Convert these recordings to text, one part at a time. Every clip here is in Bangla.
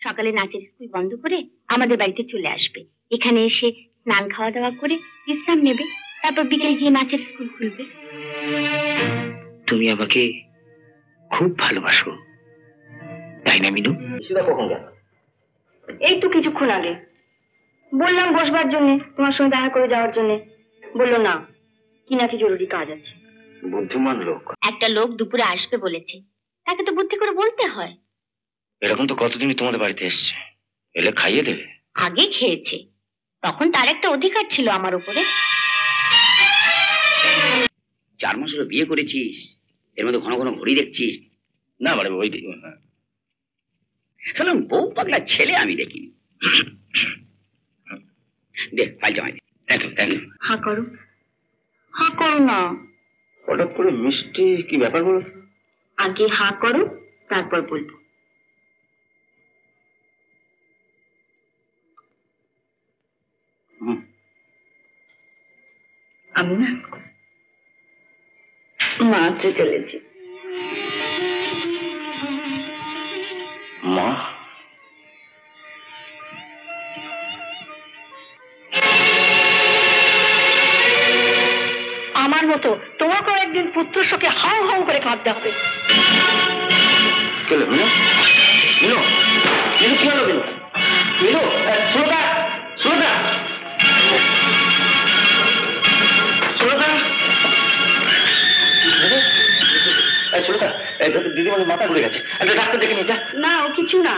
সকালে নাচের স্কুল বন্ধ করে আমাদের বাড়িতে চলে আসবে। এখানে এসে স্নান খাওয়া দাওয়া করে বিশ্রাম নেবে, তারপর বিকেলে গিয়ে নাচের স্কুল খুলবে। তুমি আমাকে খুব ভালোবাসো, তাই না মিনু? কখন গেল? এই তো কিছুক্ষণ আগে। বললাম বসবার জন্য, তোমার সঙ্গে দেখা করে যাওয়ার জন্য। বললো না, কি নাকি জরুরি কাজ আছে। বুদ্ধিমান লোক। একটা লোক দুপুরে আসবে বলেছে, তাকে তো বুদ্ধি করে বলতে হয়। এরকম তো কতদিনই তোমাদের বাড়িতে এসছে, এলে খাইয়ে দেবে। আগে খেয়েছে, তখন তার একটা অধিকার ছিল আমার উপরে। 4 মাস হলো বিয়ে করেছিস, এর মধ্যে ঘন ঘন ঘড়ি দেখছিস? না মানে ওই শুনুন, বউ পাগলা ছেলে আমি দেখিনি। দেখ ফাইল জমাই। Thank you thank you. হা করো, হা করো না। হঠাৎ করে মিষ্টি, কি ব্যাপার বলো? আগে হা করো, তারপর বলবো। আমি না মাত্র চলেছি। মা? আমার মতো তোমাকেও একদিন পুত্র শোকে হাউ হাউ করে কাঁদতে হবে। মিনু মিনু মিনু, কি হলো মিনু? মিনু, সুলতা সুলতা সুলতা সুলতা, দিদিমণির মাথা ঘুরে গেছে, একটা ডাক্তার দেখে নিয়ে যা। না, ও কিছু না,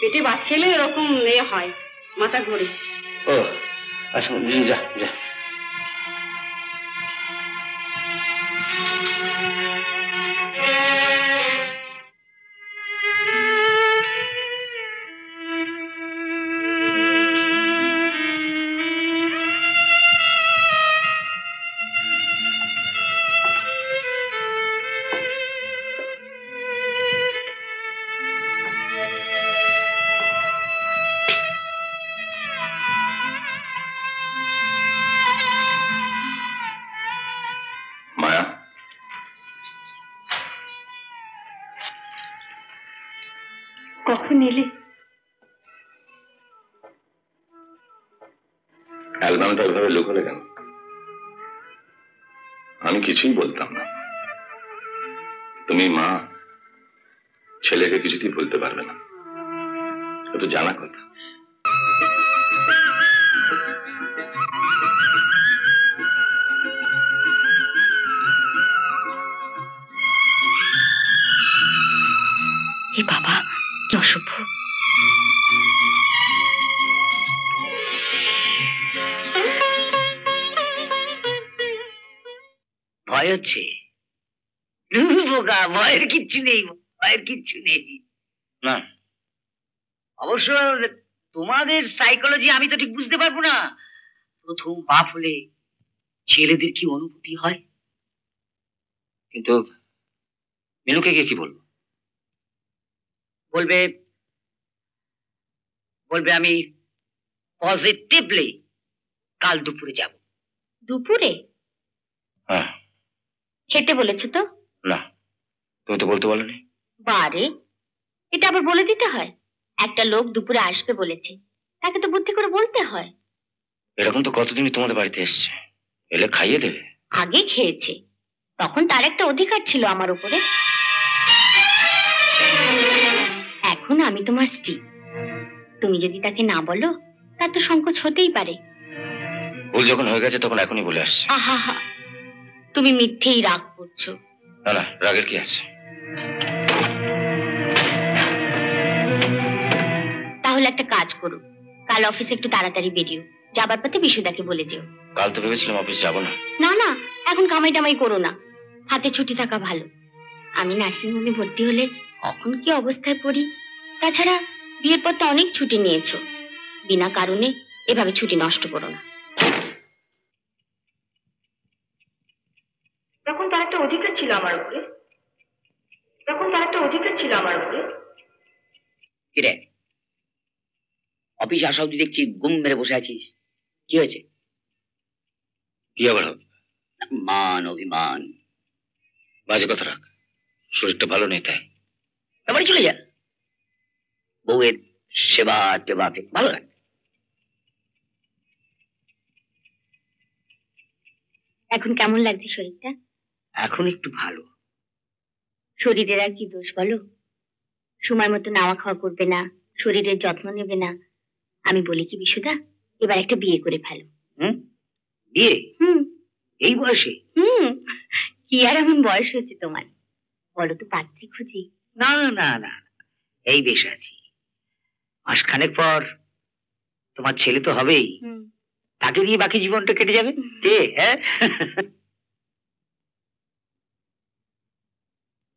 পেটে বাচ্চা এলে এরকম হয়, মাথা ঘুরে। ও আচ্ছা, যা যা। কখন এলে? অ্যালবামটা ওইভাবে লুকোলে কেন? আমি কিছুই বলতাম না। তুমি মা, ছেলেকে কিছুতেই বলতে পারবে না, তো জানা কথা। এ বাবা, কি অশুভ! ভয় হচ্ছে? ভয়ের কিচ্ছু নেই, ভয়ের কিচ্ছু নেই। না অবশ্য তোমাদের সাইকোলজি আমি তো ঠিক বুঝতে পারবো না। প্রথম বাপ হলে ছেলেদের কি অনুভূতি হয়। কিন্তু মিনুকে গিয়ে কি বলবো? বলবে বলবে আমি পজিটিভলি কাল দুপুরে যাব। দুপুরে? হ্যাঁ। খেতে বলেছো তো? না, তুমি তো বলতে বলনি। বারে, এটা আবার বলে দিতে হয়? একটা লোক দুপুরে আসবে বলেছে, তাকে তো বুদ্ধি করে বলতে হয়। এরকম তো কতদিনই তোমাদের বাড়িতে এসছে, এলে খাইয়ে দেবে। আগে খেয়েছে, তখন তার একটা অধিকার ছিল আমার উপরে। এখন আমি তোমার স্ত্রী, তুমি যদি তাকে না বলো, তার তো সংকোচ হতেই পারে। ভুল যখন হয়ে গেছে তখন এখনই বলে আসছে। আহা হা, তুমি মিথ্যেই রাগ করছো। না না, রাগের কি আছে? তাহলে একটা কাজ করো, কাল অফিসে একটু তাড়াতাড়ি বেরিও, যাবার পথে বিশুদাকে বলে যেও। কাল তো ভেবেছিলাম অফিস যাবো না। না না, এখন কামাই টামাই করো না, হাতে ছুটি থাকা ভালো। আমি নার্সিংহোমে ভর্তি হলে কখন কি অবস্থায় পড়ি। তাছাড়া বিয়ের পর তো অনেক ছুটি নিয়েছো, বিনা কারণে এভাবে ছুটি নষ্ট করো না। তখন তার একটা অধিকার ছিল আমার উপরে, কিরে, অফিস আসা অব্দি দেখছি গুম মেরে বসে আছিস, কি হয়েছে? কি আবার হবে? মান অভিমান। বাজে কথা রাখ, শরীরটা ভালো নেই তাই। বাড়ি চলে যা, বউয়ের সেবা টেবা ভালো লাগে। এখন কেমন লাগছে শরীরটা? এখন একটু ভালো। শরীরের আর কি দোষ বলো? সময় মতো নাওয়া খাওয়া করবে না, শরীরের যত্ন নেবে না। আমি বলি কি বিশুদা, এবার একটা বিয়ে করে ফেলো। বিয়ে? হুম। এই বয়সে? কি আর এমন বয়স হয়েছে তোমার? বলো তো পাত্রী খুঁজি। না না না না, এই বেশ আছি। মাসখানেক পর তোমার ছেলে তো হবেই, তাকে দিয়ে বাকি জীবনটা কেটে যাবে। হ্যাঁ,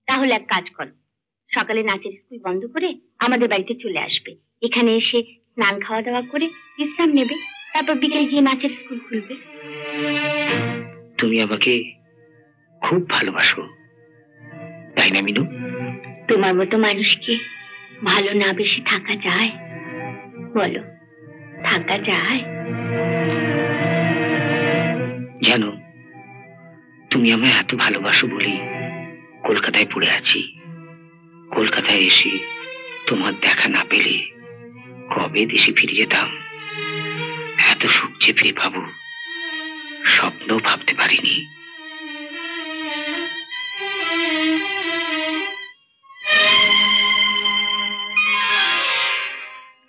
তাহলে এক কাজ করো, সকালে নাচের স্কুল বন্ধ করে আমাদের বাড়িতে চলে আসবে। এখানে এসে স্নান খাওয়া দাওয়া করে বিশ্রাম নেবে, তারপর বিকেলে গিয়ে নাচের স্কুল খুলবে। তুমি আমাকে খুব ভালোবাসো, তাই না মিনু? তোমার মতো মানুষকে ভালো না বেশি থাকা যায়? বলো, থাকা যায়? জানো, তুমি আমায় এত ভালোবাসো বলি কলকাতায় পড়ে আছি। কলকাতায় এসে তোমার দেখা না পেলে কবে দেশে ফিরে যেতাম। এত সুখ যে ফিরে পাবো স্বপ্নও ভাবতে পারিনি।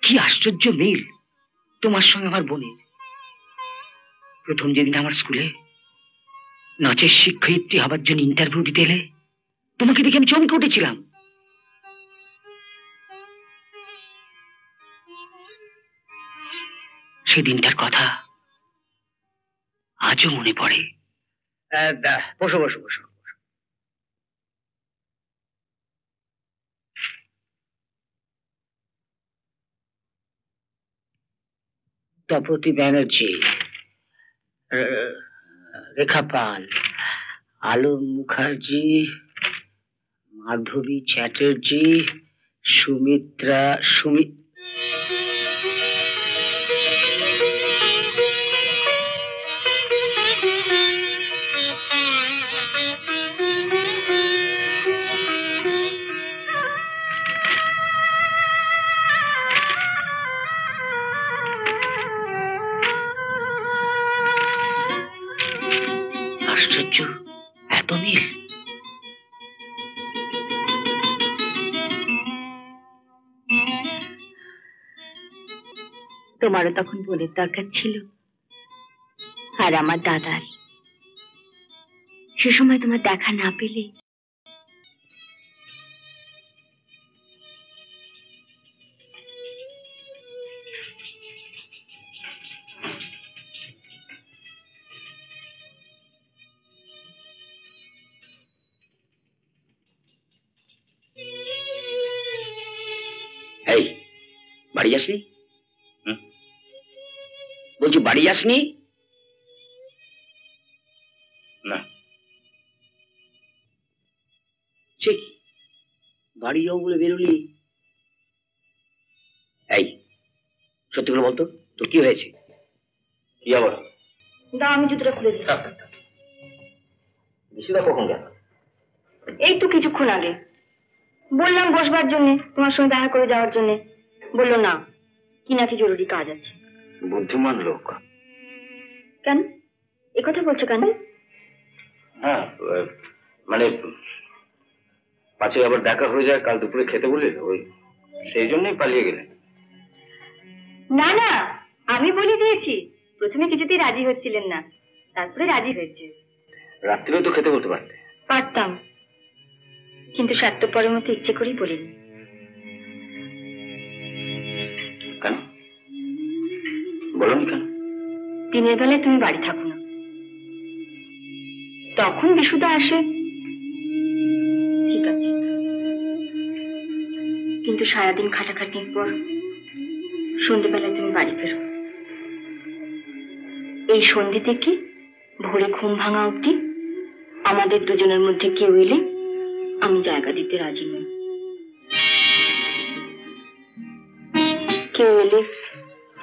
কি আশ্চর্য মিল তোমার সঙ্গে আমার বোনের। প্রথম যেদিন আমার স্কুলে নাচের শিক্ষয়িত্রী হবার জন্য ইন্টারভিউ দিতে এলে, তোমাকে দেখে আমি চমকে উঠেছিলাম। সেদিনটার কথা আজও মনে পড়ে। বসো বসো বসো। তপতী ব্যানার্জি, রেখা পাল, আলম মুখার্জি, মাধবী চ্যাটার্জি, সুমিত্রা আশ্চর্য, এত মিল। তোমারও তখন বোনের দরকার ছিল, আর আমার দাদার। সে সময় তোমার দেখা না পেলে এই বাড়ি যাসনি? বলছি বাড়ি যাসনি? না। সে কি, বাড়ি যাবো বলে বেরোলি? এই সত্যি করে বলতো, তোর কি হয়েছে? কি আবার? দাও আমি জুতোটা খুলে দিই। বিশুদা কখন গেল? এই তো কিছুক্ষণ আগে। বললাম বসবার জন্য, তোমার সঙ্গে দেখা করে যাওয়ার জন্য। বললো না, কি নাকি জরুরি কাজ আছে। বুদ্ধিমান লোক। কেন একথা বলছো কেন? হ্যাঁ, মানে পাছে আবার দেখা হয়ে যায় কাল দুপুরে খেতে বলে, ওই সেই জন্যই পালিয়ে গেলেন। না না, আমি বলে দিয়েছি। প্রথমে কিছুতেই রাজি হচ্ছিলেন না, তারপরে রাজি হয়েছে। রাত্রিও তো খেতে বলতে পারতে। পারতাম, কিন্তু স্বার্থপরের মতো ইচ্ছে করেই বলিনি। কেন বলনি কেন? দিনের বেলায় তুমি বাড়ি থাকো না, তখন বিশুদা আসে, ঠিক আছে, কিন্তু সারাদিন খাটাখাটির পর সন্ধ্যেবেলায় তুমি বাড়ি ফেরো। এই সন্ধ্যে থেকে ভোরে ঘুম ভাঙা অবধি আমাদের দুজনের মধ্যে কেউ এলে আমি জায়গা দিতে রাজি নই। কেউ এলে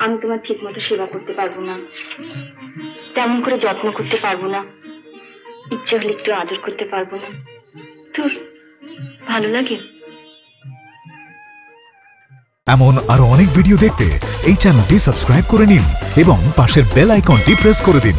আমি তোমার ঠিক মতো সেবা করতে পারবো না, তেমন করে যত্ন করতে পারবো না, ইচ্ছে হলে একটু আদর করতে পারবো না। তোর ভালো লাগে? এমন আরো অনেক ভিডিও দেখতে এই চ্যানেলটি সাবস্ক্রাইব করে নিন এবং পাশের বেল আইকনটি প্রেস করে দিন।